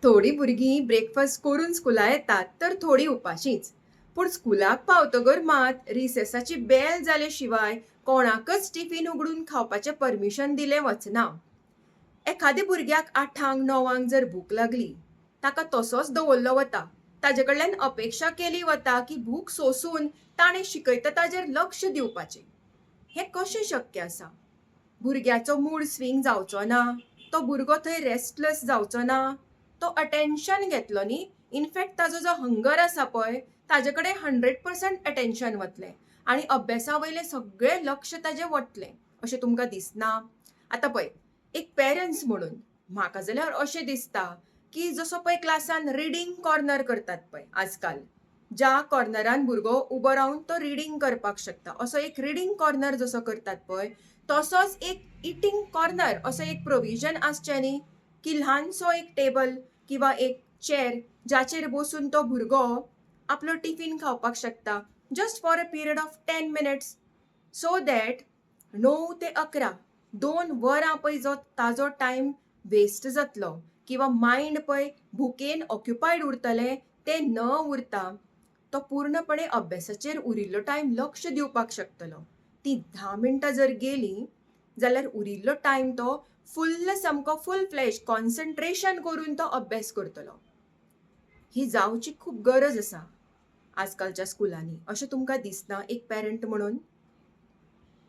थोडी भुरगीं ब्रेकफास्ट करून स्कुला येतात तर थोडी उपाशींच. पूण स्कुलाक पावतगर मात रिसेसाची बेल जाले शिवाय कोणाकच टिफीन उगडून खावपाचें परमिशन दिलें वचना. एखाद्या भुरग्याक 8-9 जर भूक लागली, ताका तसोच दवरलो वता. ताजे कडल्यान अपेक्षा केली वता की भूक सोंसून ताणें शिकयता ताजेर लक्ष दिवपाचें. हें कशें शक्य आसा? भुरग्याचो मूड स्विंग जावचो ना, तो भुरगो थंय रेस्टलेस जावचो ना, तो अटेन्शन घेतलो न्ही. इनफॅक्ट ताजो जो हंगर आसा पळय, ताजे कडेन 100% अटेन्शन वतलें आनी अभ्यासा वयलें सगळें लक्ष ताजें वतलें, अशें तुमकां दिसना? आतां पळय, एक पेरंट्स म्हणून म्हाका जाल्यार अशें दिसता की जसो पळय क्लासान रिडींग कॉर्नर करतात पळय आजकाल, ज्या कॉर्नरान भुरगो उबो रावन तो रिडींग करपाक शकता, असो एक रिडींग कॉर्नर जसो करतात पळय, तसोच एक इटींग कॉर्नर असो एक प्रोविजन आसचें न्ही, की ल्हानसो एक टेबल किंवा एक चेअर जाचेर बसून तो भुरगो आपलो टिफीन खावपाक शकता just for a period of 10 minutes, so that 9 ते 11 2 वरां पळय जो ताजो टायम वेस्ट जातलो किंवा मायंड पळय भुकेन ऑक्युपायड उरतलें तें न उरता तो पूर्णपणे अभ्यासाचेर उरिल्लो टायम लक्ष दिवपाक शकतलो. ती 10 मिनटां जर गेलीं जाल्यार उरिल्लो टायम तो फुल्ल सामको फूल फ्लॅश कॉन्सन्ट्रेशन करून तो अभ्यास करतलो. ही जावची खूब गरज आसा आजकालच्या स्कुलांनी, अशें तुमकां दिसना एक पॅरंट म्हणून?